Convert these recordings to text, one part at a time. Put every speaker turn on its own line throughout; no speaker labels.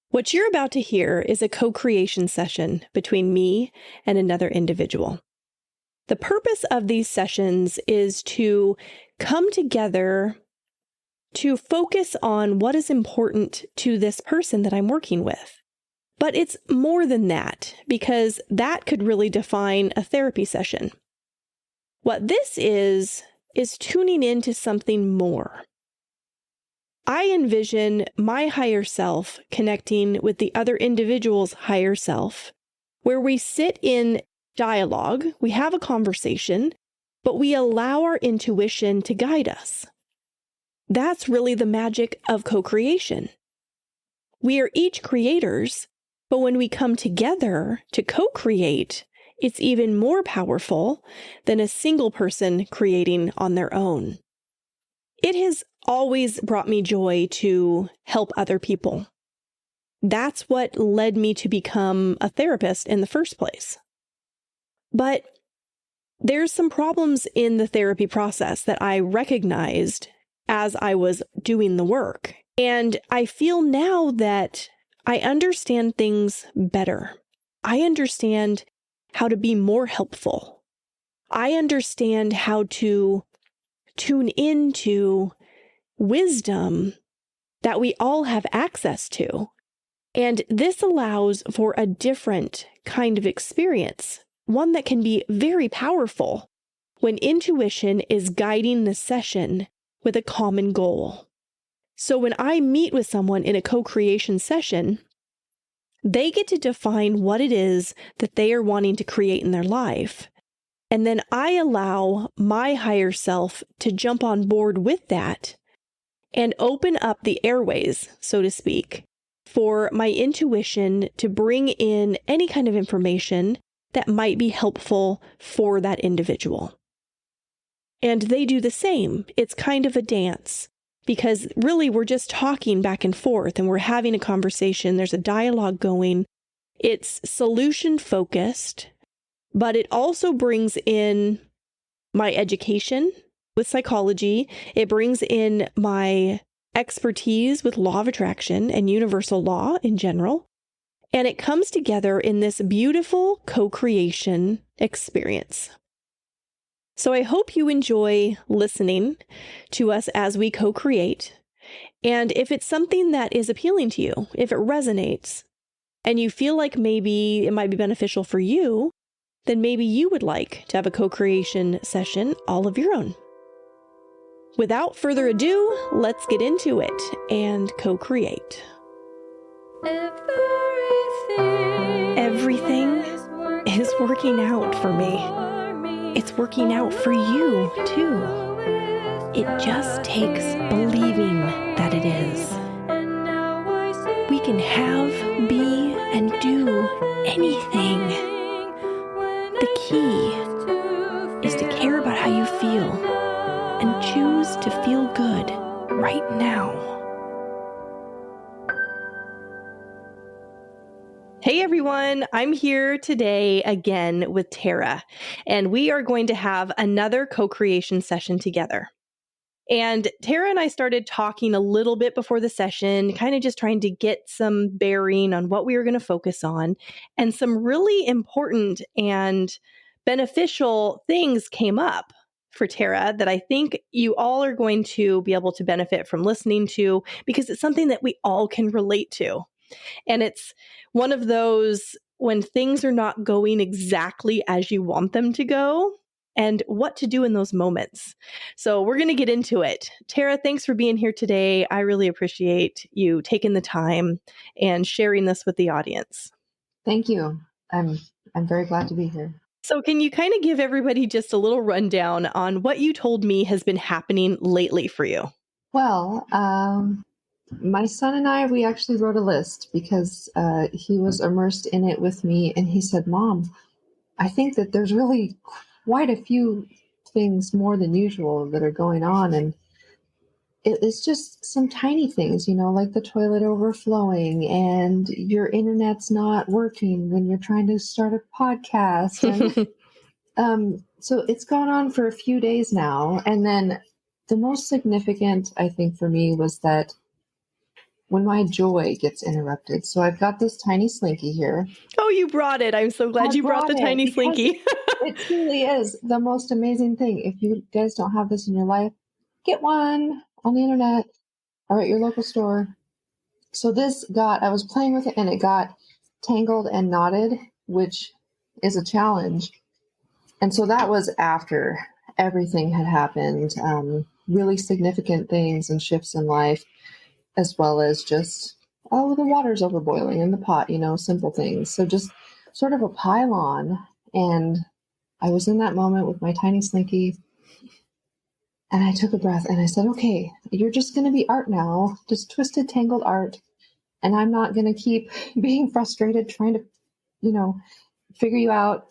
What you're about to hear is a co-creation session between me and another individual. The purpose of these sessions is to come together to focus on what is important to this person that I'm working with. But it's more than that, because that could really define a therapy session. What this is tuning into something more. I envision my higher self connecting with the other individual's higher self, where we sit in dialogue, we have a conversation, but we allow our intuition to guide us. That's really the magic of co-creation. We are each creators, but when we come together to co-create, it's even more powerful than a single person creating on their own. It has always brought me joy to help other people. That's what led me to become a therapist in the first place. But there's some problems in the therapy process that I recognized as I was doing the work. And I feel now that I understand things better. I understand how to be more helpful. I understand how to tune into wisdom that we all have access to. And this allows for a different kind of experience, one that can be very powerful when intuition is guiding the session with a common goal. So when I meet with someone in a co-creation session, they get to define what it is that they are wanting to create in their life. And then I allow my higher self to jump on board with that and open up the airways, so to speak, for my intuition to bring in any kind of information that might be helpful for that individual. And they do the same. It's kind of a dance, because really we're just talking back and forth and we're having a conversation. There's a dialogue going. It's solution focused, but it also brings in my education with psychology. It brings in my expertise with law of attraction and universal law in general. And it comes together in this beautiful co-creation experience. So I hope you enjoy listening to us as we co-create. And if it's something that is appealing to you, if it resonates, and you feel like maybe it might be beneficial for you, then maybe you would like to have a co-creation session all of your own. Without further ado, let's get into it and co-create. Everything is working out for me. It's working out for you, too. It just takes believing that it is. We can have, be, and do anything. The key is to care about how you feel and choose to feel good right now. Hey everyone, I'm here today again with Tera, and we are going to have another co-creation session together. And Tera and I started talking a little bit before the session, kind of just trying to get some bearing on what we were going to focus on. And some really important and beneficial things came up for Tera that I think you all are going to be able to benefit from listening to, because it's something that we all can relate to. And it's one of those when things are not going exactly as you want them to go, and what to do in those moments. So we're going to get into it. Tera, thanks for being here today. I really appreciate you taking the time and sharing this with the audience.
Thank you. I'm very glad to be here.
So can you kind of give everybody just a little rundown on what you told me has been happening lately for you?
Well, my son and I, we actually wrote a list because he was immersed in it with me. And he said, Mom, I think that there's really quite a few things more than usual that are going on. And it's just some tiny things, like the toilet overflowing and your internet's not working when you're trying to start a podcast. And so it's gone on for a few days now. And then the most significant, I think, for me was that when my joy gets interrupted. So I've got this tiny slinky here.
Oh, you brought it. I'm so glad you brought the tiny slinky.
It truly is the most amazing thing. If you guys don't have this in your life, get one on the internet or at your local store. So I was playing with it and it got tangled and knotted, which is a challenge. And so that was after everything had happened, really significant things and shifts in life, as well as just, oh, the water's overboiling in the pot, simple things. So just sort of a pile on. And I was in that moment with my tiny slinky. And I took a breath and I said, okay, you're just going to be art now, just twisted, tangled art. And I'm not going to keep being frustrated trying to, figure you out.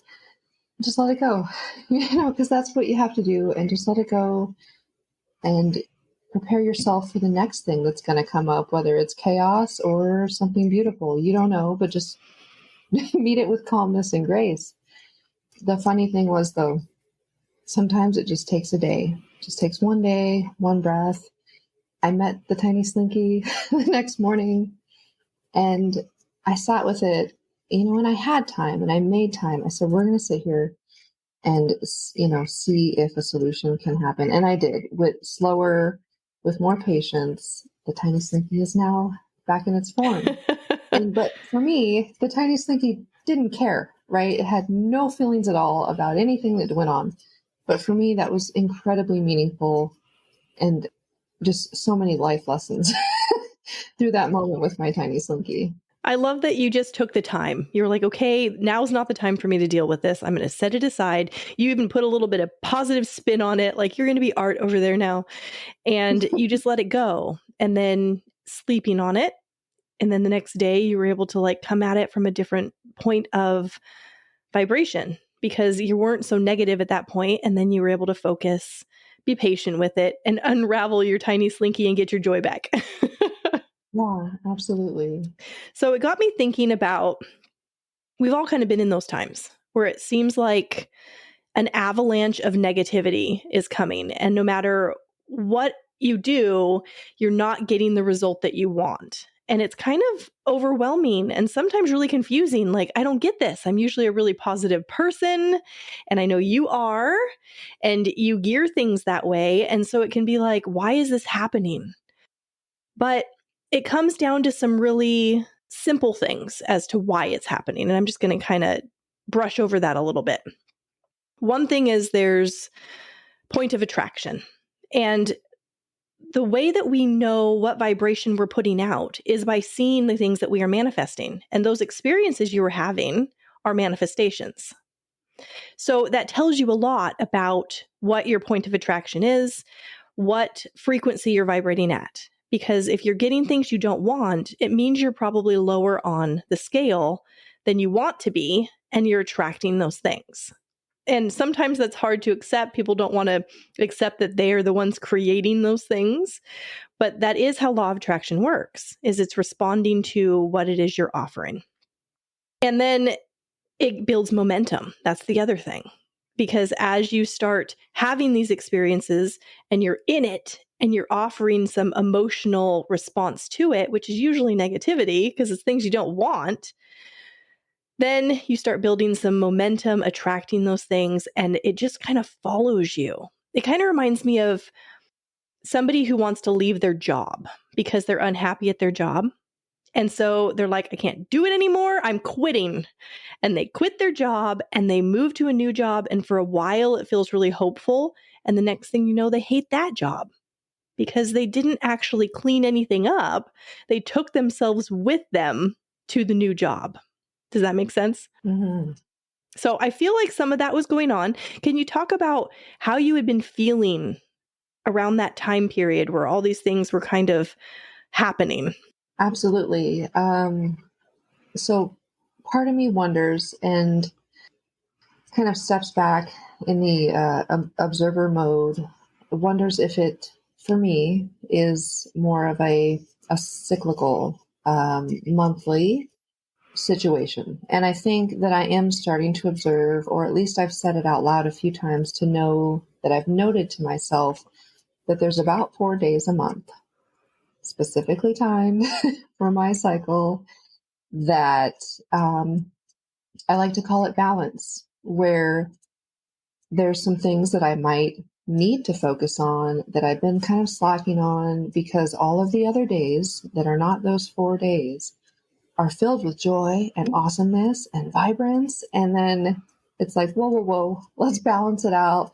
Just let it go, because that's what you have to do. And just let it go and prepare yourself for the next thing that's going to come up, whether it's chaos or something beautiful. You don't know, but just meet it with calmness and grace. The funny thing was, though, sometimes it just takes a day. It just takes one day, one breath. I met the tiny slinky the next morning and I sat with it, and I had time and I made time. I said, we're going to sit here and, see if a solution can happen. And I did, with more patience. The tiny slinky is now back in its form. But for me, the tiny slinky didn't care, right? It had no feelings at all about anything that went on. But for me, that was incredibly meaningful and just so many life lessons through that moment with my tiny slinky.
I love that you just took the time. You're like, okay, now's not the time for me to deal with this. I'm going to set it aside. You even put a little bit of positive spin on it. Like, you're going to be art over there now. And you just let it go. And then sleeping on it. And then the next day you were able to come at it from a different point of vibration because you weren't so negative at that point. And then you were able to focus, be patient with it, and unravel your tiny slinky and get your joy back.
Yeah, absolutely.
So it got me thinking about, we've all kind of been in those times where it seems like an avalanche of negativity is coming. And no matter what you do, you're not getting the result that you want. And it's kind of overwhelming and sometimes really confusing. Like, I don't get this. I'm usually a really positive person, and I know you are, and you gear things that way. And so it can be like, why is this happening? But it comes down to some really simple things as to why it's happening. And I'm just going to kind of brush over that a little bit. One thing is there's point of attraction. And the way that we know what vibration we're putting out is by seeing the things that we are manifesting. And those experiences you were having are manifestations. So that tells you a lot about what your point of attraction is, what frequency you're vibrating at. Because if you're getting things you don't want, it means you're probably lower on the scale than you want to be, and you're attracting those things. And sometimes that's hard to accept. People don't want to accept that they are the ones creating those things. But that is how law of attraction works, is it's responding to what it is you're offering. And then it builds momentum. That's the other thing. Because as you start having these experiences and you're in it and you're offering some emotional response to it, which is usually negativity because it's things you don't want, then you start building some momentum, attracting those things, and it just kind of follows you. It kind of reminds me of somebody who wants to leave their job because they're unhappy at their job. And so they're like, I can't do it anymore. I'm quitting. And they quit their job and they move to a new job. And for a while, it feels really hopeful. And the next thing you know, they hate that job because they didn't actually clean anything up. They took themselves with them to the new job. Does that make sense?
Mm-hmm.
So I feel like some of that was going on. Can you talk about how you had been feeling around that time period where all these things were kind of happening?
Absolutely. So part of me wonders and kind of steps back in the observer mode, wonders if it, for me, is more of a cyclical, monthly situation. And I think that I am starting to observe, or at least I've said it out loud a few times to know that I've noted to myself that there's about 4 days a month. specifically timed for my cycle that I like to call it balance, where there's some things that I might need to focus on that I've been kind of slacking on because all of the other days that are not those 4 days are filled with joy and awesomeness and vibrance. And then it's like, whoa, whoa, whoa, let's balance it out.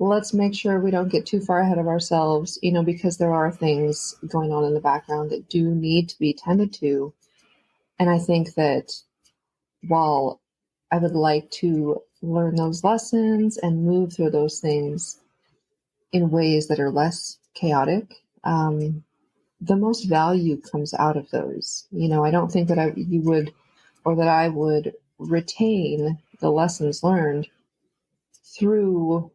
Let's make sure we don't get too far ahead of ourselves, because there are things going on in the background that do need to be tended to. And I think that while I would like to learn those lessons and move through those things in ways that are less chaotic, the most value comes out of those. I don't think that I would retain the lessons learned through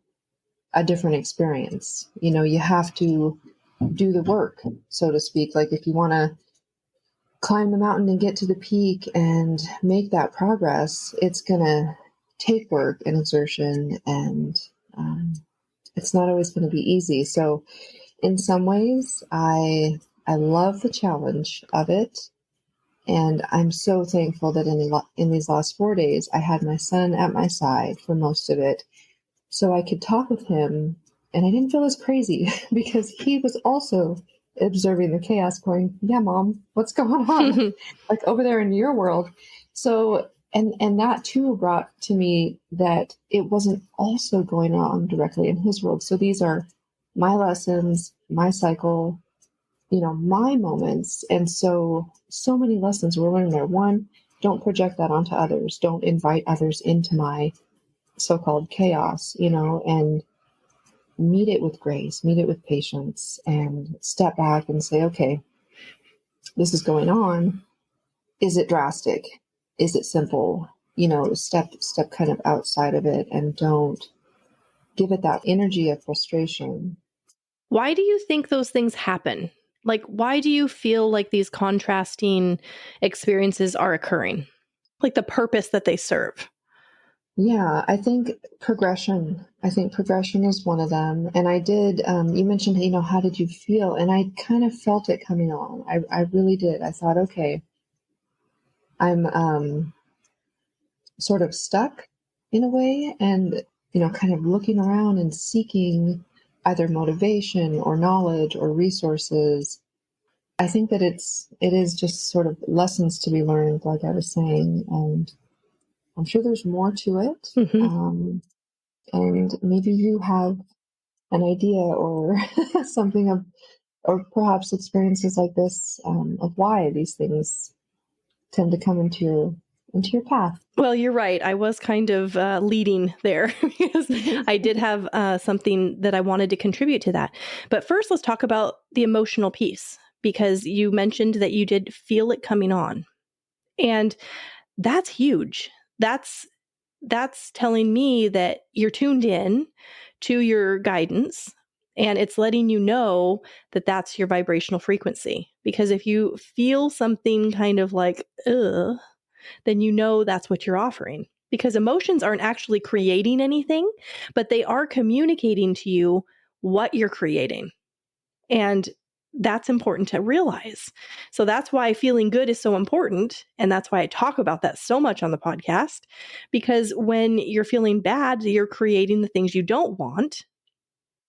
a different experience. You have to do the work, so to speak. Like if you want to climb the mountain and get to the peak and make that progress, it's going to take work and exertion, and it's not always going to be easy. So in some ways, I love the challenge of it. And I'm so thankful that in these last 4 days, I had my son at my side for most of it. So I could talk with him, and I didn't feel as crazy because he was also observing the chaos going, yeah, Mom, what's going on? Like over there in your world. So, and that too brought to me that it wasn't also going on directly in his world. So these are my lessons, my cycle, my moments. And so many lessons we're learning there. One, don't project that onto others. Don't invite others into my so-called chaos, and meet it with grace, meet it with patience, and step back and say, okay, this is going on. Is it drastic? Is it simple? Step kind of outside of it, and don't give it that energy of frustration.
Why do you think those things happen? Like, why do you feel like these contrasting experiences are occurring? Like the purpose that they serve?
Yeah, I think progression. Is one of them. And I did, you mentioned, how did you feel? And I kind of felt it coming on. I really did. I thought, okay, I'm sort of stuck in a way, and, kind of looking around and seeking either motivation or knowledge or resources. I think that it is just sort of lessons to be learned, like I was saying, and I'm sure there's more to it.
Mm-hmm.
And maybe you have an idea or something or perhaps experiences like this, of why these things tend to come into your path.
Well, you're right. I was kind of leading there because I did have something that I wanted to contribute to that. But first, let's talk about the emotional piece, because you mentioned that you did feel it coming on. And that's huge. That's telling me that you're tuned in to your guidance, and it's letting you know that that's your vibrational frequency. Because if you feel something kind of like, ugh, then that's what you're offering. Because emotions aren't actually creating anything, but they are communicating to you what you're creating. And that's important to realize. So that's why feeling good is so important. And that's why I talk about that so much on the podcast. Because when you're feeling bad, you're creating the things you don't want.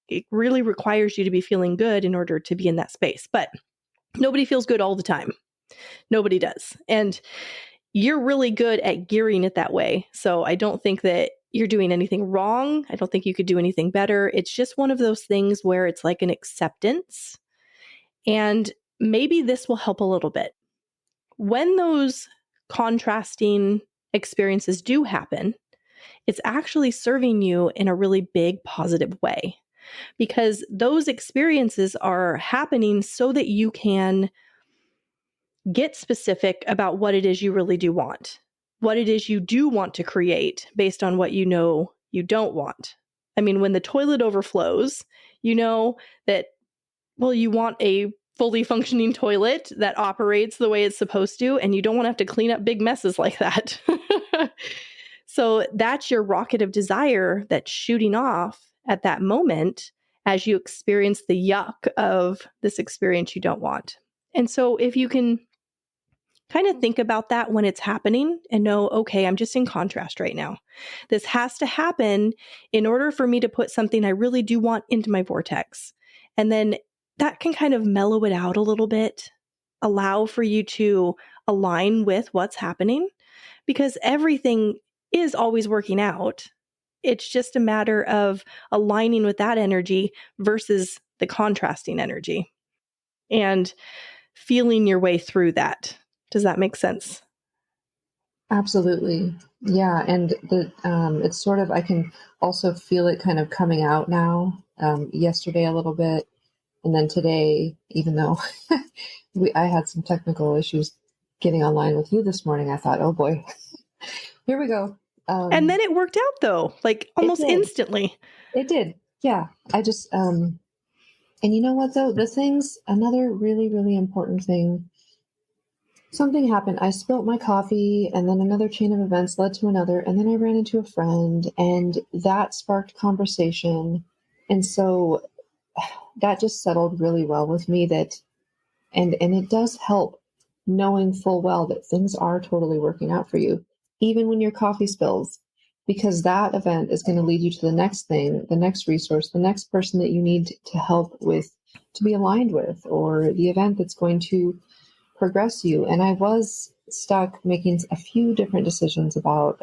It really requires you to be feeling good in order to be in that space. But nobody feels good all the time. Nobody does. And you're really good at gearing it that way. So I don't think that you're doing anything wrong. I don't think you could do anything better. It's just one of those things where it's like an acceptance. And maybe this will help a little bit. When those contrasting experiences do happen, it's actually serving you in a really big positive way, because those experiences are happening so that you can get specific about what it is you really do want, what it is you do want to create based on what you know you don't want. I mean, when the toilet overflows, you know that, well, you want a fully functioning toilet that operates the way it's supposed to, and you don't want to have to clean up big messes like that. So that's your rocket of desire that's shooting off at that moment. as you experience the yuck of this experience you don't want. And so if you can kind of think about that when it's happening and know, okay, I'm just in contrast right now. This has to happen in order for me to put something I really do want into my vortex. And then that can kind of mellow it out a little bit, allow for you to align with what's happening, because everything is always working out. It's just a matter of aligning with that energy versus the contrasting energy and feeling your way through that. Does that make sense?
Absolutely. Yeah. And it's sort of, I can also feel it kind of coming out now, yesterday a little bit. And then today, even though I had some technical issues getting online with you this morning, I thought, oh boy, here we go.
And then it worked out though, like almost instantly.
It did. Yeah. I just, and you know what though, another really, really important thing, something happened. I spilt my coffee and then another chain of events led to another. And then I ran into a friend and that sparked conversation. And so that just settled really well with me and it does help knowing full well that things are totally working out for you, even when your coffee spills, because that event is going to lead you to the next thing, the next resource, the next person that you need to help with, to be aligned with, or the event that's going to progress you. And I was stuck making a few different decisions about,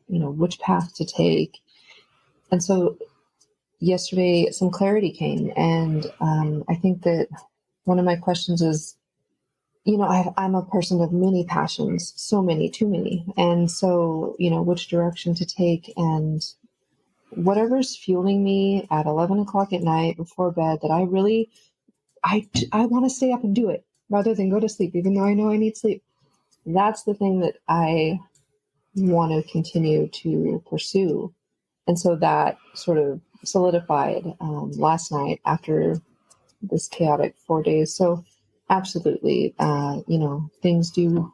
which path to take. And so yesterday, some clarity came. And I think that one of my questions is, I'm a person of many passions, so many, too many. And so, which direction to take, and whatever's fueling me at 11 o'clock at night before bed, that I want to stay up and do it rather than go to sleep, even though I know I need sleep. That's the thing that I want to continue to pursue. And so that sort of solidified last night after this chaotic 4 days. So absolutely, things do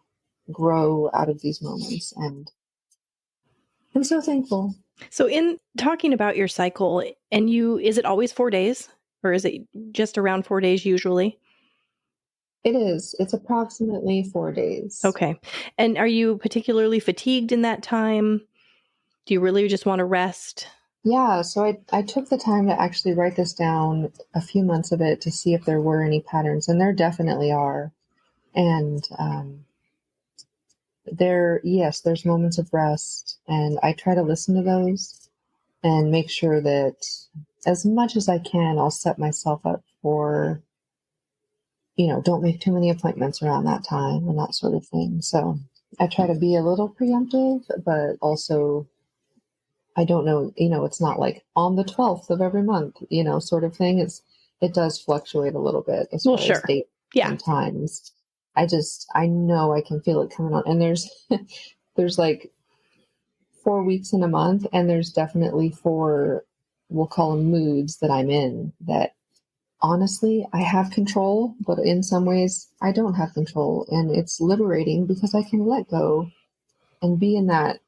grow out of these moments. And I'm so thankful.
So in talking about your cycle, is it always 4 days, or is it just around 4 days usually?
It is. It's approximately 4 days.
Okay. And are you particularly fatigued in that time? Do you really just want to rest?
Yeah. So I took the time to actually write this down, a few months of it, to see if there were any patterns. And there definitely are. And there's moments of rest. And I try to listen to those and make sure that as much as I can, I'll set myself up for, don't make too many appointments around that time and that sort of thing. So I try to be a little preemptive, but also I don't know, it's not like on the 12th of every month, sort of thing. It does fluctuate a little bit as far as date and times. I know I can feel it coming on. And there's like 4 weeks in a month, and there's definitely 4, we'll call them moods that I'm in, that honestly, I have control, but in some ways I don't have control. And it's liberating because I can let go and be in that,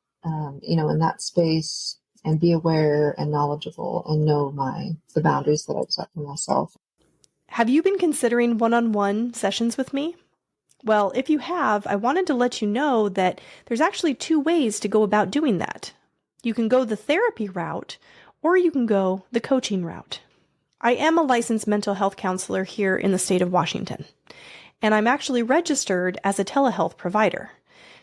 in that space, and be aware and knowledgeable and know the boundaries that I've set for myself.
Have you been considering one-on-one sessions with me? Well, if you have, I wanted to let you know that there's actually 2 ways to go about doing that. You can go the therapy route, or you can go the coaching route. I am a licensed mental health counselor here in the state of Washington, and I'm actually registered as a telehealth provider.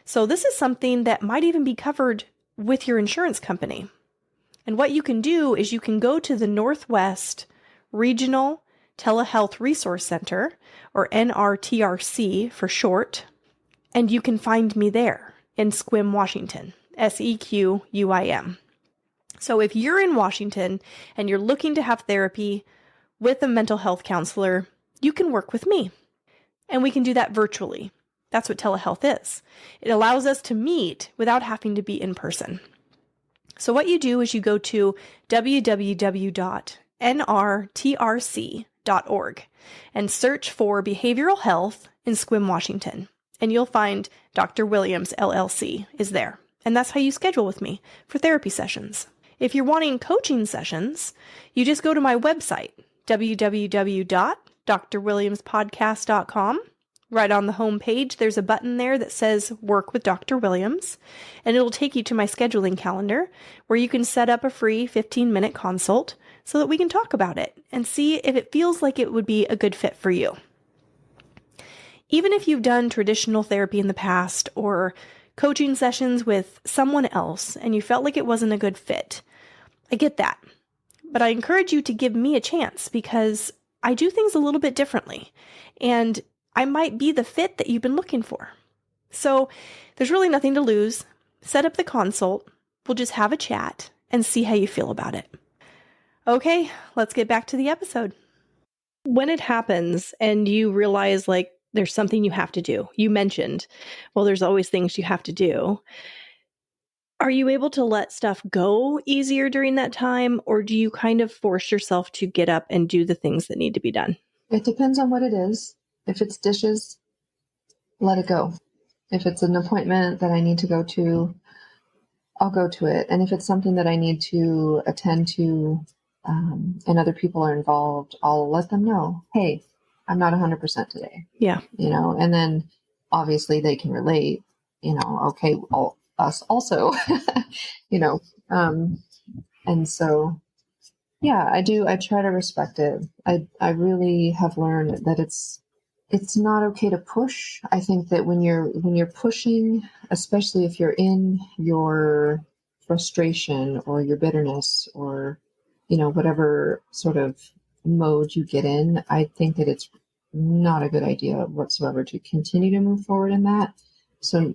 So this is something that might even be covered with your insurance company. And what you can do is you can go to the Northwest Regional Telehealth Resource Center, or NRTRC for short, and you can find me there in Sequim, Washington, Sequim. So if you're in Washington and you're looking to have therapy with a mental health counselor, you can work with me. And we can do that virtually. That's what telehealth is. It allows us to meet without having to be in person. So what you do is you go to www.nrtrc.org and search for behavioral health in Sequim, Washington. And you'll find Dr. Williams, LLC is there. And that's how you schedule with me for therapy sessions. If you're wanting coaching sessions, you just go to my website, www.drwilliamspodcast.com. Right on the home page, there's a button there that says Work with Dr. Williams, and it'll take you to my scheduling calendar where you can set up a free 15-minute consult so that we can talk about it and see if it feels like it would be a good fit for you. Even if you've done traditional therapy in the past or coaching sessions with someone else and you felt like it wasn't a good fit, I get that. But I encourage you to give me a chance because I do things a little bit differently, and I might be the fit that you've been looking for. So there's really nothing to lose. Set up the consult. We'll just have a chat and see how you feel about it. Okay, let's get back to the episode. When it happens and you realize like there's something you have to do, you mentioned, well, there's always things you have to do. Are you able to let stuff go easier during that time, or do you kind of force yourself to get up and do the things that need to be done?
It depends on what it is. If it's dishes, let it go. If it's an appointment that I need to go to, I'll go to it. And if it's something that I need to attend to and other people are involved, I'll let them know, hey, I'm not 100% today.
Yeah.
And then obviously they can relate, okay, us also, and so, yeah, I do. I try to respect it. I really have learned that it's not okay to push. I think that when you're pushing, especially if you're in your frustration or your bitterness or, whatever sort of mode you get in, I think that it's not a good idea whatsoever to continue to move forward in that. So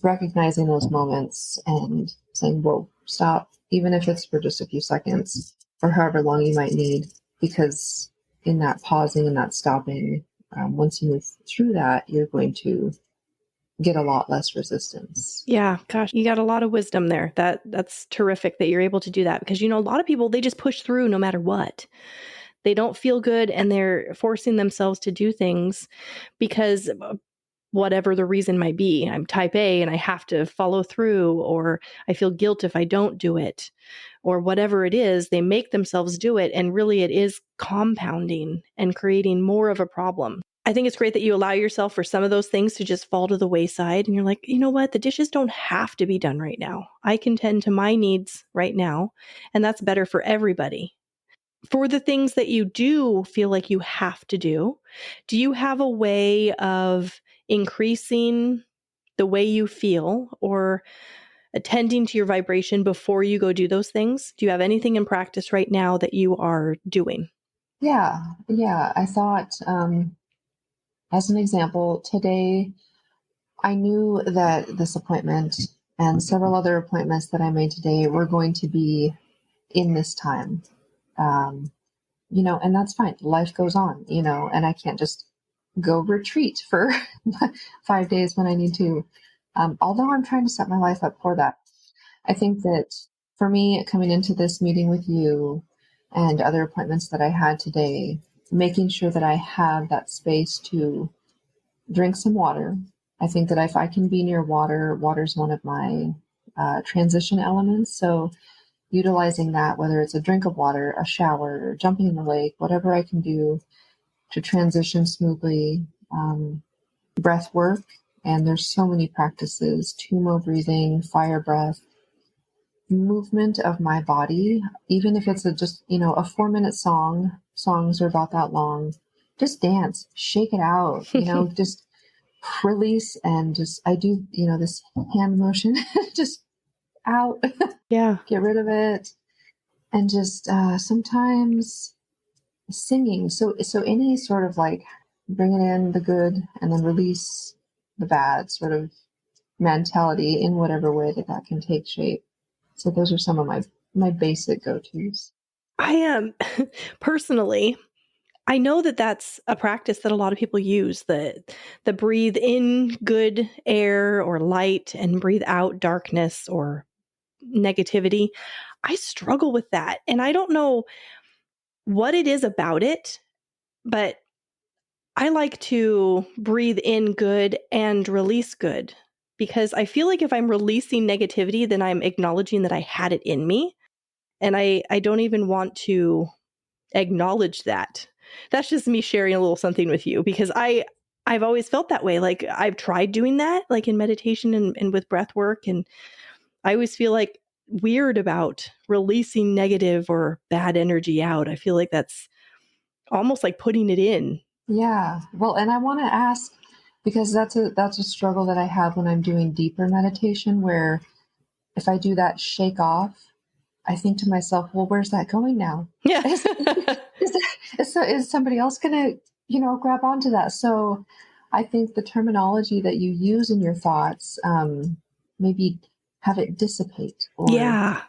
recognizing those moments and saying, whoa, stop, even if it's for just a few seconds or however long you might need, because in that pausing and that stopping, once you move through that, you're going to get a lot less resistance.
Yeah, gosh, you got a lot of wisdom there. That's terrific that you're able to do that because, a lot of people, they just push through no matter what. They don't feel good and they're forcing themselves to do things because whatever the reason might be. I'm type A and I have to follow through, or I feel guilt if I don't do it, or whatever it is, they make themselves do it. And really it is compounding and creating more of a problem. I think it's great that you allow yourself for some of those things to just fall to the wayside. And you're like, you know what? The dishes don't have to be done right now. I can tend to my needs right now. And that's better for everybody. For the things that you do feel like you have to do you have a way of increasing the way you feel or attending to your vibration before you go do those things? Do you have anything in practice right now that you are doing?
Yeah. I thought, as an example, today, I knew that this appointment and several other appointments that I made today were going to be in this time. And that's fine. Life goes on, and I can't just go retreat for 5 days when I need to. Although I'm trying to set my life up for that. I think that for me, coming into this meeting with you and other appointments that I had today, making sure that I have that space to drink some water. I think that if I can be near water, water's one of my transition elements. So utilizing that, whether it's a drink of water, a shower, jumping in the lake, whatever I can do to transition smoothly, breath work. And there's so many practices, tumo breathing, fire breath, movement of my body, even if it's just, a 4-minute song. Songs are about that long. Just dance, shake it out, just release and just, I do, this hand motion, just out.
Yeah.
Get rid of it. And just sometimes singing. So any sort of like bringing in the good and then release the bad sort of mentality in whatever way that can take shape. So those are some of my basic go-tos.
I am personally, I know that that's a practice that a lot of people use, the breathe in good air or light and breathe out darkness or negativity. I struggle with that. And I don't know what it is about it, but I like to breathe in good and release good because I feel like if I'm releasing negativity, then I'm acknowledging that I had it in me. And I don't even want to acknowledge that. That's just me sharing a little something with you, because I've always felt that way. Like I've tried doing that, like in meditation and with breath work. And I always feel like weird about releasing negative or bad energy out. I feel like that's almost like putting it in.
Yeah. Well, and I want to ask, because that's a struggle that I have when I'm doing deeper meditation, where if I do that shake off, I think to myself, well, where's that going now?
Yeah.
Is somebody else going to, grab onto that? So I think the terminology that you use in your thoughts, maybe have it dissipate or
Yeah.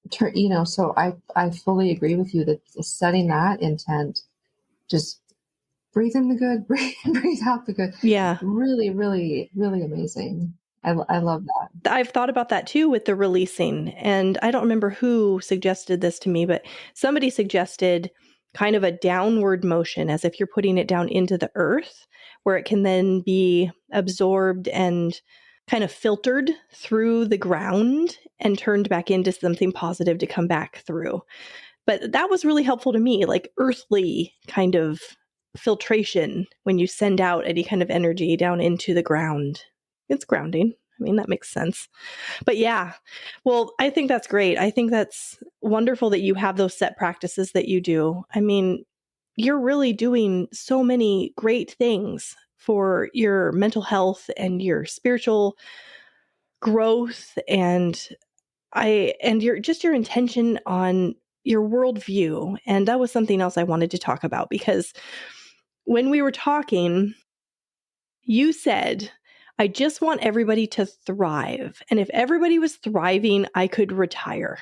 turn, so I fully agree with you that setting that intent, just breathe in the good, breathe out the good.
Yeah.
Really, really, really amazing. I love that.
I've thought about that too with the releasing. And I don't remember who suggested this to me, but somebody suggested kind of a downward motion, as if you're putting it down into the earth, where it can then be absorbed and kind of filtered through the ground and turned back into something positive to come back through. But that was really helpful to me, like earthly kind of filtration when you send out any kind of energy down into the ground. It's grounding. I mean, that makes sense. But yeah, well, I think that's great. I think that's wonderful that you have those set practices that you do. I mean, you're really doing so many great things for your mental health and your spiritual growth, and your intention on your worldview. And that was something else I wanted to talk about, because when we were talking, you said, I just want everybody to thrive. And if everybody was thriving, I could retire.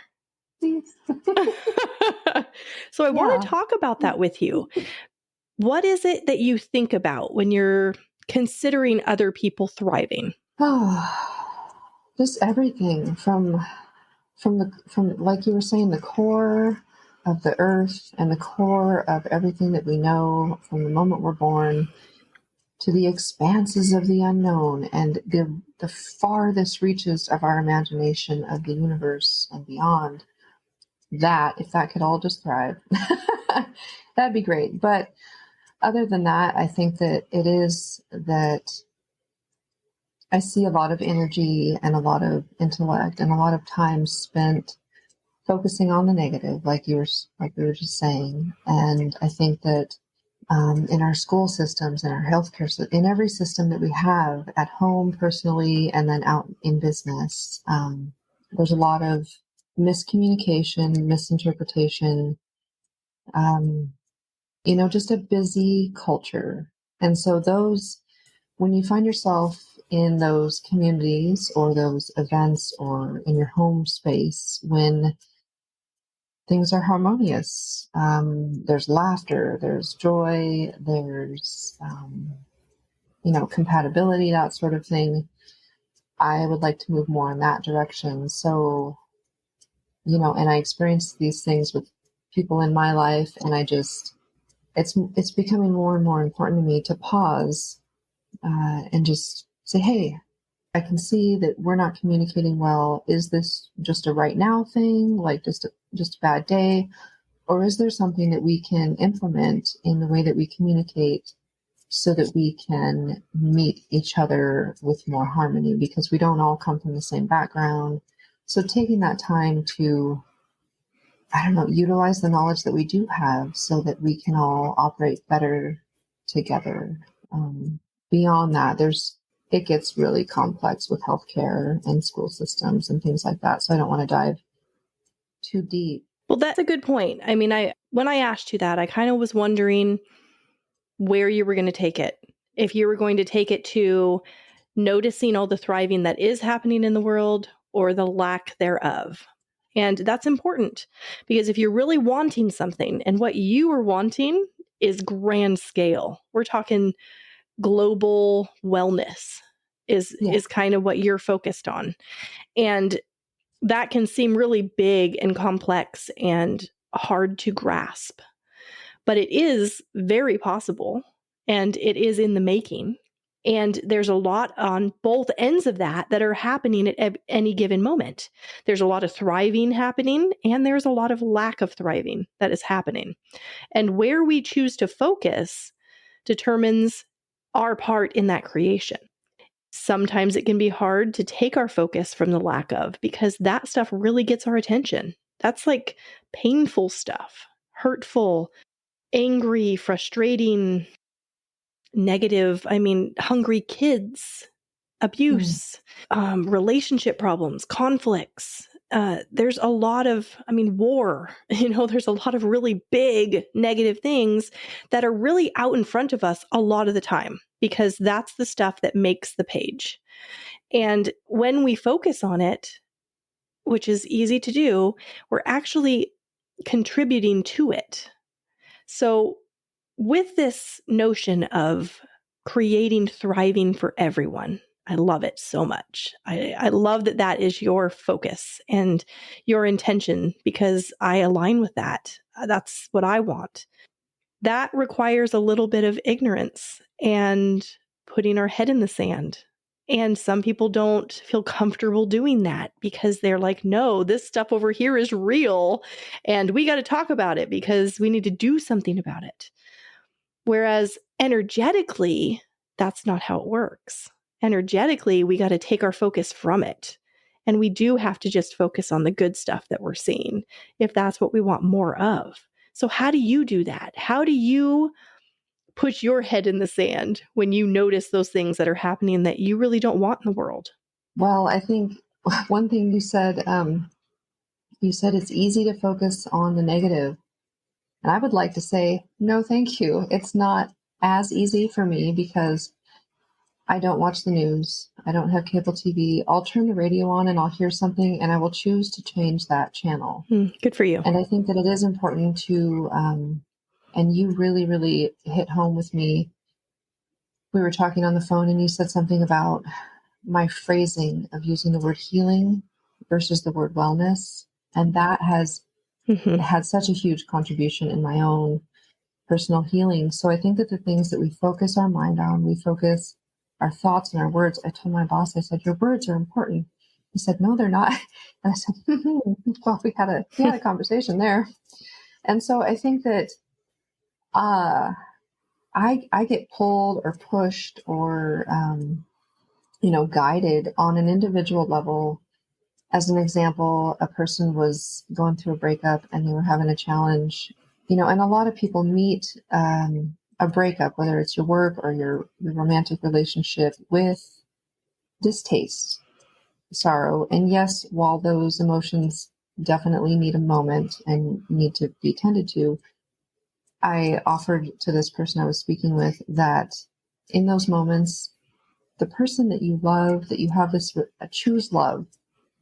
So I want to talk about that with you. What is it that you think about when you're considering other people thriving?
Oh, just everything from like you were saying, the core of the earth and the core of everything that we know from the moment we're born to the expanses of the unknown and the farthest reaches of our imagination of the universe and beyond. That, if that could all just thrive, that'd be great. But other than that, I think that it is that I see a lot of energy and a lot of intellect and a lot of time spent focusing on the negative, like we were just saying. And I think that in our school systems, in our healthcare, in every system that we have at home, personally, and then out in business, there's a lot of miscommunication, misinterpretation, just a busy culture. And so when you find yourself in those communities or those events or in your home space, when things are harmonious, there's laughter, there's joy, there's, compatibility, that sort of thing, I would like to move more in that direction. So, and I experienced these things with people in my life, and it's becoming more and more important to me to pause and just say, hey, I can see that we're not communicating well. Is this just a right now thing, like just a bad day? Or is there something that we can implement in the way that we communicate so that we can meet each other with more harmony? Because we don't all come from the same background. So taking that time to, utilize the knowledge that we do have so that we can all operate better together. Beyond that, it gets really complex with healthcare and school systems and things like that. So I don't want to dive too deep.
Well, that's a good point. I mean, when I asked you that, I kind of was wondering where you were going to take it. If you were going to take it to noticing all the thriving that is happening in the world or the lack thereof. And that's important, because if you're really wanting something, and what you are wanting is grand scale, we're talking global wellness is kind of what you're focused on. And that can seem really big and complex and hard to grasp, but it is very possible, and it is in the making. And there's a lot on both ends of that are happening at any given moment. There's a lot of thriving happening, and there's a lot of lack of thriving that is happening. And where we choose to focus determines our part in that creation. Sometimes it can be hard to take our focus from the lack of, because that stuff really gets our attention. That's like painful stuff, hurtful, angry, frustrating, negative. I mean, hungry kids, abuse, relationship problems, conflicts. There's a lot of, war, there's a lot of really big negative things that are really out in front of us a lot of the time, because that's the stuff that makes the page. And when we focus on it, which is easy to do, we're actually contributing to it. So with this notion of creating thriving for everyone, I love it so much. I love that that is your focus and your intention, because I align with that. That's what I want. That requires a little bit of ignorance and putting our head in the sand. And some people don't feel comfortable doing that because they're like, no, this stuff over here is real and we got to talk about it because we need to do something about it. Whereas energetically, that's not how it works. Energetically, we got to take our focus from it. And we do have to just focus on the good stuff that we're seeing, if that's what we want more of. So how do you do that? How do you put your head in the sand when you notice those things that are happening that you really don't want in the world?
Well, I think one thing you said it's easy to focus on the negative. And I would like to say, no, thank you. It's not as easy for me because I don't watch the news. I don't have cable TV. I'll turn the radio on and I'll hear something and I will choose to change that channel.
Good for you.
And I think that it is important to, and you really, really hit home with me. We were talking on the phone and you said something about my phrasing of using the word healing versus the word wellness. And that has had such a huge contribution in my own personal healing. So I think that the things that we focus our mind on, we focus our thoughts and our words. I told my boss, I said, your words are important. He said, no, they're not. And I said, well, we had a conversation there. And so I think that I get pulled or pushed or, guided on an individual level. As an example, a person was going through a breakup and they were having a challenge, and a lot of people meet a breakup, whether it's your work or your romantic relationship, with distaste, sorrow. And yes, while those emotions definitely need a moment and need to be tended to, I offered to this person I was speaking with that in those moments, the person that you love, that you have this, choose love,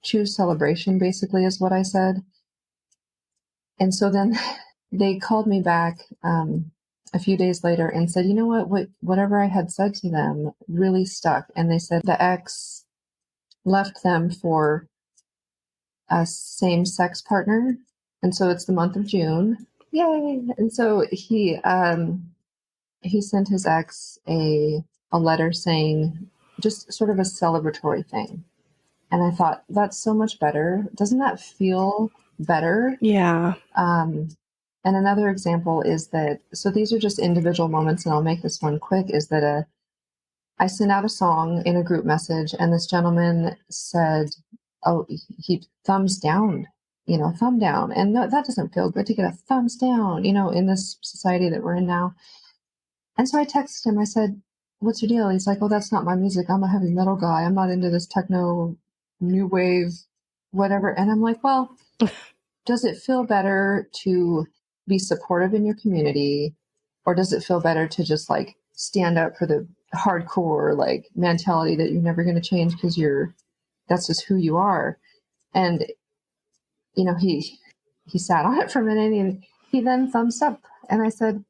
choose celebration, basically is what I said. And so then they called me back a few days later and said, you know what, whatever I had said to them really stuck. And they said the ex left them for a same-sex partner. And so it's the month of June. Yay. And so he sent his ex a letter saying just sort of a celebratory thing. And I thought, that's so much better. Doesn't that feel better?
Yeah.
And another example is that, so these are just individual moments, and I'll make this one quick, is that I sent out a song in a group message, and this gentleman said, oh, he thumbs down, thumb down. And no, that doesn't feel good to get a thumbs down, in this society that we're in now. And so I texted him, I said, what's your deal? He's like, oh, that's not my music. I'm a heavy metal guy. I'm not into this techno, new wave, whatever. And I'm like, well, does it feel better to be supportive in your community, or does it feel better to just like stand up for the hardcore like mentality that you're never going to change because that's just who you are? And he sat on it for a minute and he then thumbs up, and I said,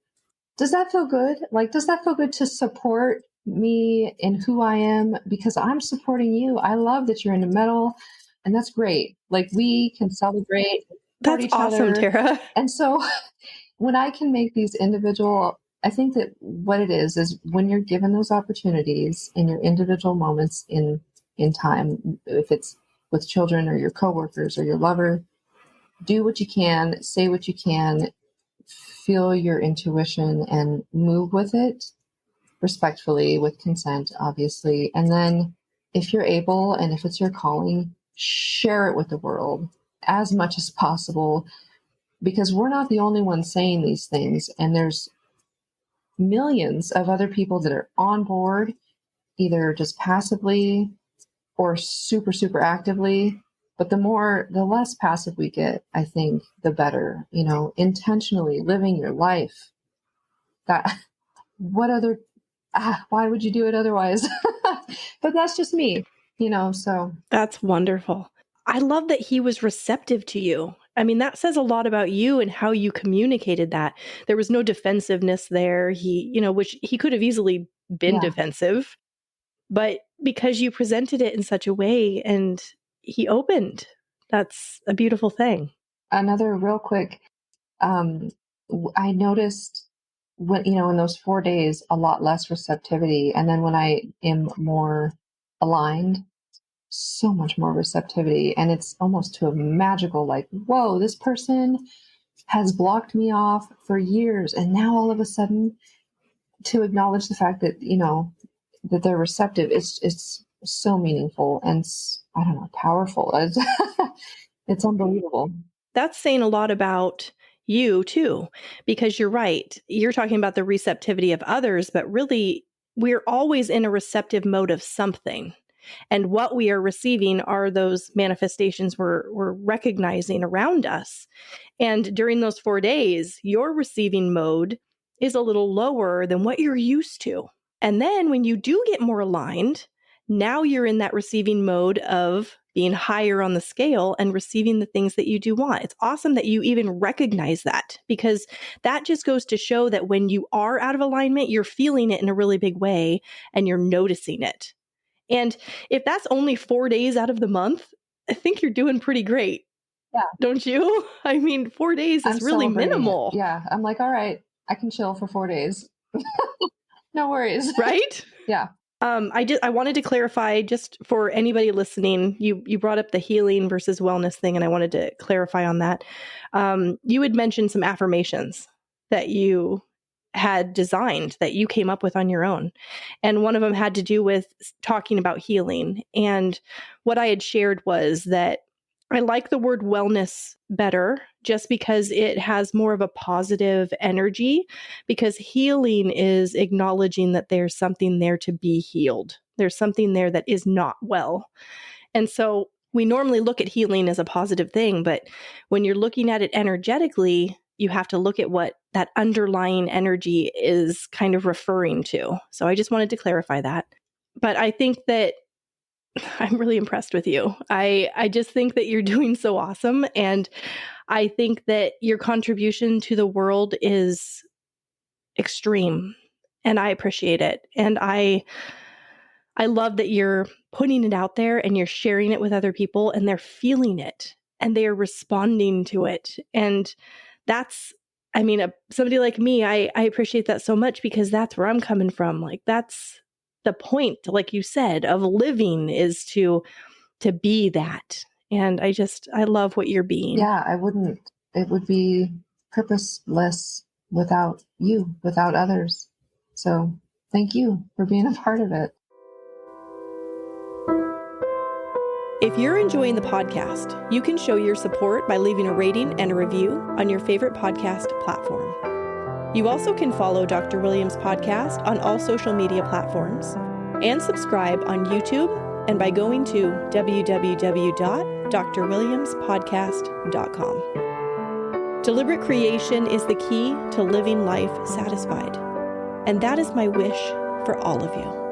does that feel good? Like, does that feel good to support me in who I am? Because I'm supporting you. I love that you're into metal, and that's great. Like, we can celebrate.
That's awesome, Tera.
And so when I can make these individual I think that what it is when you're given those opportunities in your individual moments in time, if it's with children or your coworkers or your lover, do what you can, say what you can, feel your intuition and move with it respectfully with consent, obviously. And then if you're able and if it's your calling, share it with the world as much as possible, because we're not the only ones saying these things. And there's millions of other people that are on board, either just passively or super, super actively. But the less passive we get, I think, the better, intentionally living your life. That, why would you do it otherwise? But that's just me, so.
That's wonderful. I love that he was receptive to you. I mean, that says a lot about you and how you communicated that. There was no defensiveness there. Which he could have easily been defensive, but because you presented it in such a way and he opened, that's a beautiful thing.
Another real quick, I noticed when, in those 4 days, a lot less receptivity. And then when I am more aligned, so much more receptivity. And it's almost to a magical, like, whoa, this person has blocked me off for years. And now all of a sudden, to acknowledge the fact that, that they're receptive, it's so meaningful and I don't know, powerful. It's unbelievable.
That's saying a lot about you too, because you're right. You're talking about the receptivity of others, but really we're always in a receptive mode of something. And what we are receiving are those manifestations we're recognizing around us. And during those 4 days, your receiving mode is a little lower than what you're used to. And then when you do get more aligned, now you're in that receiving mode of being higher on the scale and receiving the things that you do want. It's awesome that you even recognize that, because that just goes to show that when you are out of alignment, you're feeling it in a really big way and you're noticing it. And if that's only 4 days out of the month, I think you're doing pretty great.
Yeah.
Don't you? I mean, 4 days is really minimal.
Yeah. I'm like, all right, I can chill for 4 days. No worries.
Right?
Yeah.
I wanted to clarify, just for anybody listening, you brought up the healing versus wellness thing, and I wanted to clarify on that. You had mentioned some affirmations that you had designed, that you came up with on your own. And one of them had to do with talking about healing. And what I had shared was that I like the word wellness better, just because it has more of a positive energy, because healing is acknowledging that there's something there to be healed. There's something there that is not well. And so we normally look at healing as a positive thing, but when you're looking at it energetically, you have to look at what that underlying energy is kind of referring to. So I just wanted to clarify that. But I think that I'm really impressed with you. I just think that you're doing so awesome. And I think that your contribution to the world is extreme. And I appreciate it. And I love that you're putting it out there and you're sharing it with other people and they're feeling it and they are responding to it. And that's, somebody like me, I appreciate that so much, because that's where I'm coming from. Like, that's the point, like you said, of living, is to be that. And I love what you're being.
Yeah, it would be purposeless without you, without others. So thank you for being a part of it.
If you're enjoying the podcast, you can show your support by leaving a rating and a review on your favorite podcast platform. You also can follow Dr. Williams' podcast on all social media platforms and subscribe on YouTube and by going to www.drwilliamspodcast.com. Deliberate creation is the key to living life satisfied. And that is my wish for all of you.